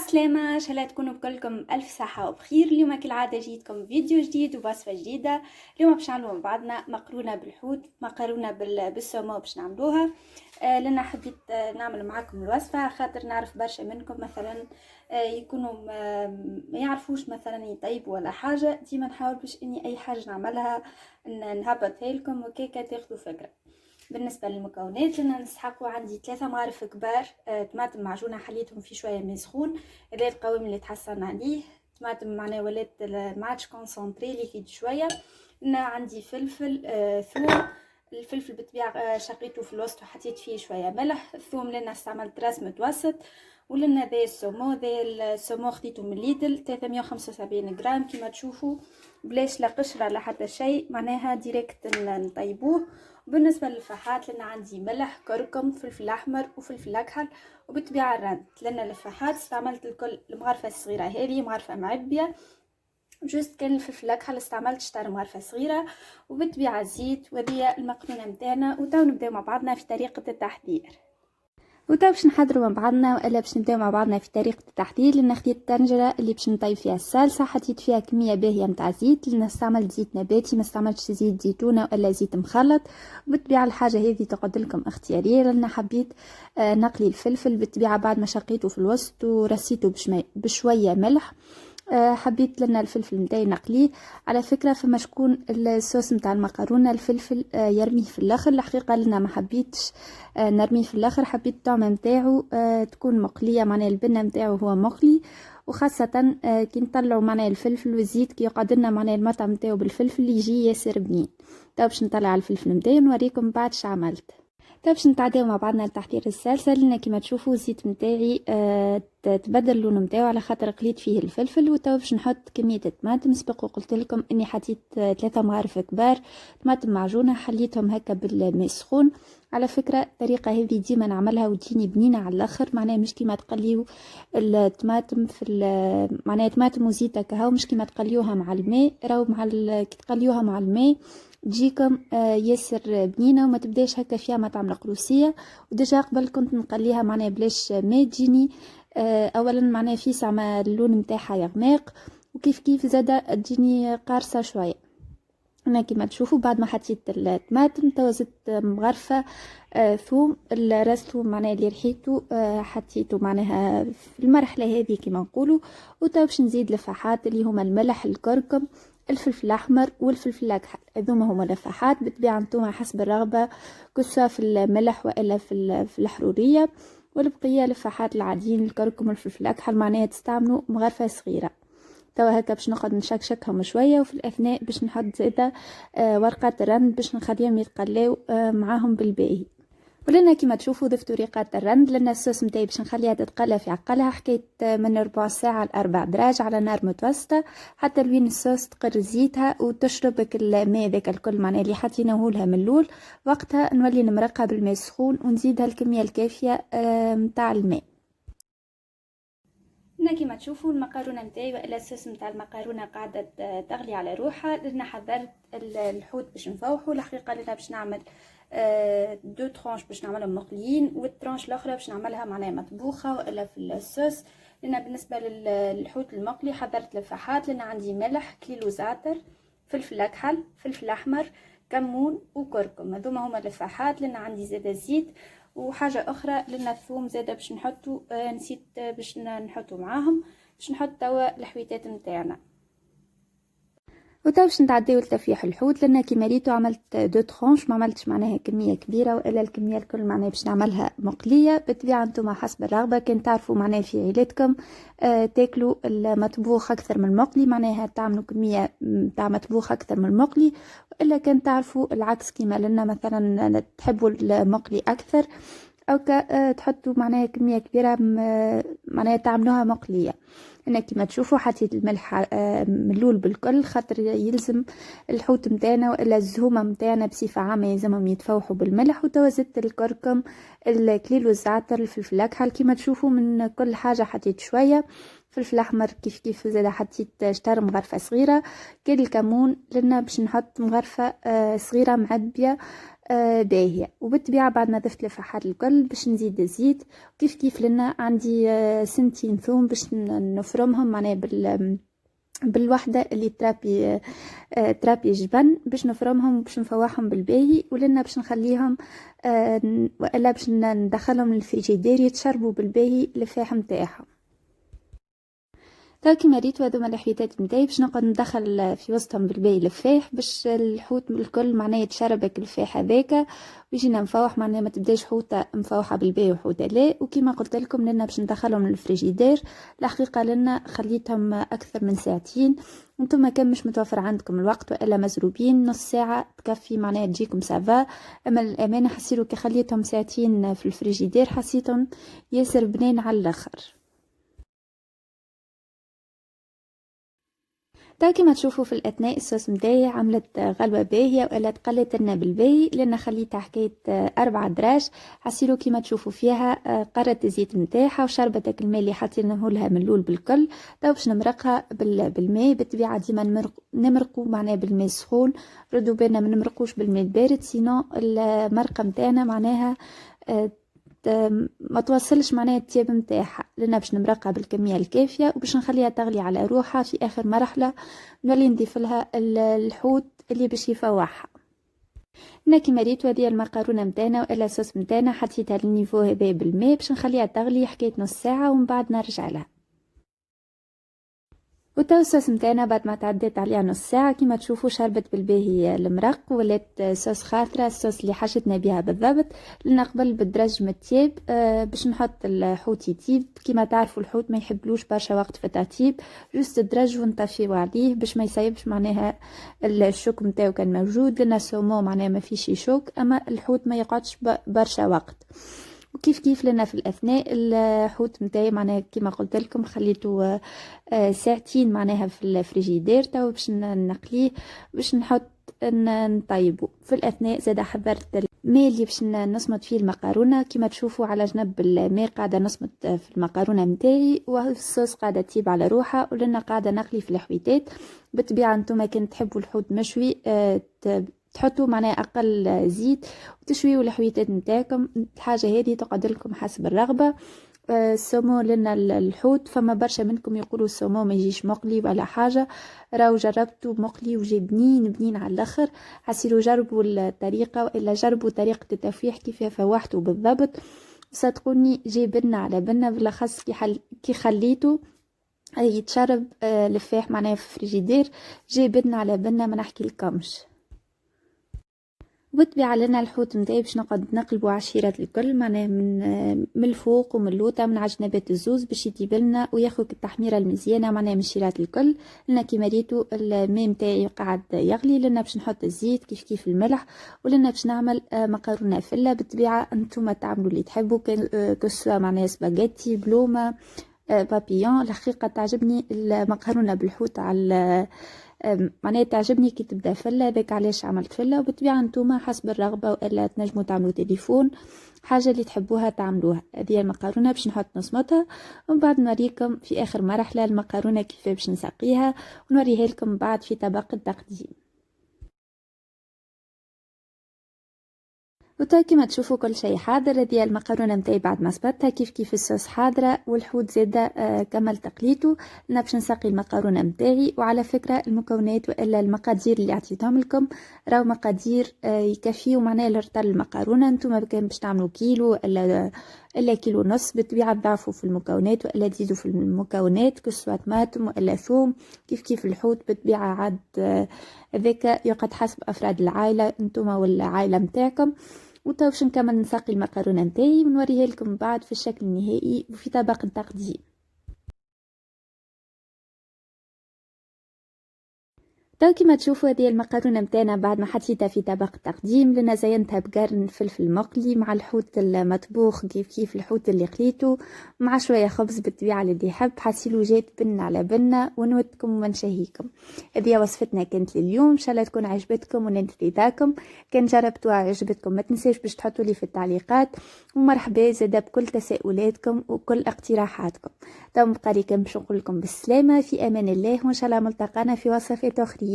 عالسلامة، إن شاء الله تكونوا بكلكم ألف صحة وبخير. اليوم كالعادة جيتكم فيديو جديد ووصفة جديدة. اليوم باش نعملوا مع بعضنا مقرونة بالحوت، مقرونة بالسومو باش نعملوها. لأن حبيت نعمل معاكم الوصفة خاطر نعرف برشا منكم مثلا يكونوا ما يعرفوش مثلا يطيبوا ولا حاجة. ديما نحاول باش اني اي حاجة نعملها نهبطها لكم وكيكا تاخذوا فكرة. بالنسبه للمكونات لنا نسحقوا عندي 3 مغارف كبار طماطم معجونه حليتهم في شويه ماء سخون. هذا القوام اللي تحصلنا عليه. طماطم معناها ولات ما عادش كونسونطري ليكيد شويه. هنا عندي فلفل ثوم. الفلفل بالطبيعه شقيته في الوسط وحطيت فيه شويه ملح. الثوم لنا استعملت راس متوسط. ولنا ذا السومو، خديته من ليدل 375 غرام كما تشوفوا، بلاش لا قشره لا حتى شيء، معناها ديريكت نطيبوه. بالنسبه للفحات لنا عندي ملح، كركم، فلفل احمر وفلفل اكحل وبالطبيعه الرند. لنا الفحات استعملت الكل المغرفه الصغيره، هذه مغرفه معبيه جوست. كان الفلفل الاكحل استعملت شطر مغرفه صغيره وبالطبيعه الزيت. وهذه المقرونه نتاعنا، وتو نبداو مع بعضنا في طريقه التحضير. وتو باش نحضروا مع بعضنا والا باش نبداو مع بعضنا في طريقه التحضير. لان خديت الطنجره اللي باش نطيب فيها الصلصه، حطيت فيها كميه باهيه نتاع زيت، لان استعملت زيت نباتي ما استعملتش زيت زيتونه ولا زيت مخلط. وبالطبيعه الحاجه هذه تقعد لكم اختياريه، لان حبيت نقلي الفلفل بالطبيعه بعد ما شقيته في الوسط ورسيته بشويه ملح. حبيت لنا الفلفل نتاعي نقليه. على فكره فما شكون الصوص نتاع المكرونه الفلفل يرميه في الاخر، الحقيقه لنا ما حبيتش نرميه في الاخر، حبيت الطعمه نتاعو تكون مقليه، معناها البنه نتاعو هو مقلي. وخاصه كي نطلعوا معناها الفلفل والزيت كي يقعد لنا معناها المطعم نتاعو بالفلفل يجي ياسر بنين. طيب باش نطلع الفلفل نتاعي ونوريكم بعد شعملت. طيب باش نتعداو مع بعضنا لتحضير الصلصه. لنا كما تشوفوا الزيت نتاعي تبدل اللون نتاعو على خاطر قليت فيه الفلفل. وتو باش نحط كميه الطماطم. سبق وقلت لكم اني حطيت 3 مغارف كبار طماطم معجونه حليتهم هكا بالماء سخون. على فكره الطريقه هذه ديما نعملها وتجيني بنينه على الاخر، معناها مش كيما تقليو الطماطم في معناها طماطم وزيت هكا، مش كيما تقليوها مع الماء، راهو كي تقليوها مع الماء تجيكم ياسر بنينه وما تبداش هكا فيها مطعم القروسيه. وديجا قبل كنت نقليها معناها بلاش ما تجيني اولا معناها في ساعه اللون نتاعها يغماق، وكيف كيف زاده تجيني قارصه شويه. انا كما تشوفوا بعد ما حطيت الطماطم توزت مغرفه ثوم. الراس ثوم معناها اللي ريحته حطيته معناها في المرحله هذه كما نقولوا. وتو باش نزيد لفحات اللي هما الملح، الكركم، الفلفل الاحمر والفلفل الاكحل. هذوما هما لفحات بالطبيعه نتوما حسب الرغبه، كسا في الملح والا في الحروريه. والبقيه لفحات العاديين، الكركم والفلفل الاكحل معناها تستعملوا مغرفه صغيره. توا هكا باش نقعد نشكشكهم شويه، وفي الاثناء باش نحط زيادة ورقات الرند باش نخليهم يتقلاو معاهم بالباهي. ولنا كما تشوفوا ضفت ورقات الرند. لنا الصوص نتاعي باش نخليها تتقلى في عقلها، حكايه من ربع ساعه ل4 دراج على نار متوسطه حتى لوين الصوص تقر زيتها وتشربك الماء ذاك الكل معناها اللي حطيناه لها من الاول. وقتها نولي نمرقها بالماء السخون ونزيدها الكميه الكافيه نتاع الماء. هنا كما تشوفوا المقارونه نتاعي والا الصوص نتاع المقارونه قاعده تغلي على روحها. لنا حضرت الحوت باش نفوحوا. الحقيقه لنا باش نعمل 2 ترونش باش نعملهم مقليين، والترونش الاخرى باش نعملها معناها مطبوخه والا في الصوص. لنا بالنسبه للحوت المقلي حضرت لفحات. لنا عندي ملح، كيلو زعتر، فلفل اكحل، فلفل احمر، كمون وكركم. هذوما هما لفحات. لنا عندي زيادة زيت وحاجه اخرى لنا الثوم زاده باش نحطو نسيت باش نحطو معاهم. باش نحط توا الحويتات نتاعنا. وتو باش نتعداو لتفيح الحوت. لان كيما ريتو عملت 2 ترونش، ما عملتش معناها كميه كبيره والا الكميه الكل معناها باش نعملها مقليه. بالطبيعه نتوما حسب الرغبه، كان تعرفوا معناها في عيلتكم تاكلوا المطبوخ اكثر من المقلي معناها تعملوا كميه تاع مطبوخ اكثر من المقلي، والا كان تعرفوا العكس كيما لنا مثلا تحبوا المقلي اكثر او تحطوا معناها كميه كبيره معناها تعملوها مقليه. هنا كما تشوفوا حطيت الملح من الاول بالكل خاطر يلزم الحوت نتاعنا والا الزهومه نتاعنا بصفه عامه يلزمهم يتفوحوا بالملح. وتوزت الكركم، الكليل والزعتر، الفلفل الاكحل. كما تشوفوا من كل حاجه حطيت شويه. فلفل احمر كيف زاد حطيت شطر مغرفه صغيره. كل الكمون لنا باش نحط مغرفه صغيره معبيه باهية. وبالطبيعة بعد ما ضفت الفحات الكل باش نزيد الزيت، كيف كيف لنا عندي سنتين ثوم باش نفرمهم معناها بالوحدة اللي ترابي جبن، باش نفرمهم باش نفوحهم بالباهي، ولنا باش نخليهم والا باش ندخلهم للفريجيدير يتشربوا بالباهي الفاح متاعهم. تو كيما ريتو هذوما الحويتات نتاعي باش نقعد ندخل في وسطهم بالباهي الفاح باش الحوت الكل معناه يتشربك الفاح هذاك، ويجينا مفوح معناه ما تبداش حوته مفوحه بالباهي وحوته لا. وكيما قلت لكم لنا باش ندخلهم للفريجيدير، الحقيقه لنا خليتهم اكثر من ساعتين. انتم كان مش متوفر عندكم الوقت والا مزروبين نص ساعه تكفي معناها تجيكم سافا. اما الامانه حسيتوا كي خليتهم ساعتين في الفريجيدير حسيتهم ياسر بنين على الاخر. تو كيما تشوفوا في الاثناء الصوص متاعي عملت غلوه باهيه والا تقلت لنا بالباهي، لان خليتها حكايه 4 دراج. حسيلو كيما تشوفوا فيها قرت الزيت نتاعها وشربت الماء اللي حطيناه لها من الاول بالكل. تو باش نمرقها بالماء. بالطبيعه ديما نمرقوا معناها بالماء سخون، ردوا بالنا ما نمرقوش بالماء البارد، سينو المرقه نتاعنا معناها ما توصلش معناها الطياب نتاعها. لنا باش نمرقها بالكميه الكافيه وباش نخليها تغلي على روحها. في اخر مرحله نولي نضيف لها الحوت اللي باش يفوحها. هنا كيما ريتو هذه المقارونه نتاعنا والا الصوص نتاعنا حطيتها للنيفو هذا بالماء باش نخليها تغلي حكايه نص ساعه ومن بعد نرجع لها. وتو الصوص نتاعنا بعد ما تعديت عليها نص ساعه كيما تشوفوا شربت بالباهي المرق ولات صوص خاطره، الصوص اللي حشتنا بها بالضبط. لنا قبل بالدرج متياب باش نحط الحوت يطيب. كيما تعرفوا الحوت ما يحبلوش برشا وقت في التطيب، جوست الدرج ونطفيو عليه باش ما يصيبش معناها الشوك نتاعو كان موجود. لنا سومو معناها ما فيش يشوك، اما الحوت ما يقعدش برشا وقت. وكيف كيف لنا في الاثناء الحوت نتاعي معناها كيما قلت لكم خليته ساعتين معناها في الفريجيدير. تو باش نقليه باش نحط نطيبه. في الاثناء زاد حضرت الماء اللي باش نصمت فيه المقارونه. كيما تشوفوا على جنب الماء قاعده نصمت في المقارونه نتاعي، والصوص قاعده تطيب على روحها، ولنا قاعده نقلي في الحويتات. بالطبيعه انتم كان تحبوا الحوت مشوي تحطوا معناها اقل زيت وتشويوا الحويتات نتاعكم. الحاجه هذه تقعد لكم حسب الرغبه. السومو لنا الحوت فما برشا منكم يقولوا السومو ما يجيش مقلي ولا حاجه، راهو جربته مقلي وجي بنين على الاخر. حسيروا جربوا الطريقه والا جربوا طريقه التفويح كيف فوحته بالضبط. صدقوني جي بنه على بنه، بالاخص كي خليته يتشرب لفاح معناها في الفريجيدير جي بنه على بنه ما نحكي لكمش. وبالطبيعة لنا الحوت نتاعي باش نقعد نقلبوا عشيرات الكل معناها من الفوق ومن اللوطة من عجنبات الزوز باش يطيب لنا وياخذ التحميره المزيانه معناها من الشيرات الكل. لنا كيما ريتو الماء نتاعي قاعد يغلي. لنا باش نحط الزيت كيف كيف الملح، ولنا باش نعمل مكرونه فله. بالطبيعه انتم تعملوا اللي تحبوا، كسوا معناها سباغيتي بلومه بابيون. الحقيقه تعجبني المكرونه بالحوت على معناها تعجبني كي تبدا فله، هذاك علاش عملت فله. وبالطبيعه نتوما حسب الرغبه والا تنجموا تعملوا تليفون حاجه اللي تحبوها تعملوها. هذه المكرونه باش نحط نصمتها ومن بعد نوريكم في اخر مرحله المكرونه كيف باش نسقيها ونوريها لكم بعد في طبق التقديم. وتا كيما تشوفوا كل شيء حاضر. هذه المكرونه نتاعي بعد ما صبتها كيف كيف الصوص حاضره والحوت زاده كمل تقليته. انا باش نسقي المكرونه نتاعي. وعلى فكره المكونات والا المقادير اللي عطيتهم لكم راهو مقادير يكفيو معناها لرطل المكرونه. نتوما كان باش تعملوا كيلو الا كيلو ونص بالطبيعه تضعفوا في المكونات والا تزيدوا في المكونات كسوة طماطم والا ثوم. كيف كيف الحوت بالطبيعه عاد هذاك يقعد حسب افراد العائله نتوما والعائله نتاعكم. وتو باش نكمل نسقي المكرونه نتاعي ونوريها لكم بعد في الشكل النهائي وفي طبق التقديم. تو كيما تشوفوا هذه المكرونه نتاعنا بعد ما حطيتها في طبق التقديم. لنا زينتها بقرن فلفل مقلي مع الحوت المطبوخ كيف كيف الحوت اللي قليته مع شويه خبز بالطبيعه اللي يحب. حسيلو جات بنه على بنه ونودكم ونشهيكم. هذه وصفتنا كانت لليوم، ان شاء الله تكون عجبتكم ونالت رضاكم. كان جربتوها عجبتكم ما تنساوش باش تحطوا لي في التعليقات. ومرحبا زاده بكل تساؤلاتكم وكل اقتراحاتكم. تو بقى لي باش نقول لكم بالسلامه في امان الله، وان شاء الله ملتقانا في وصفات اخرين.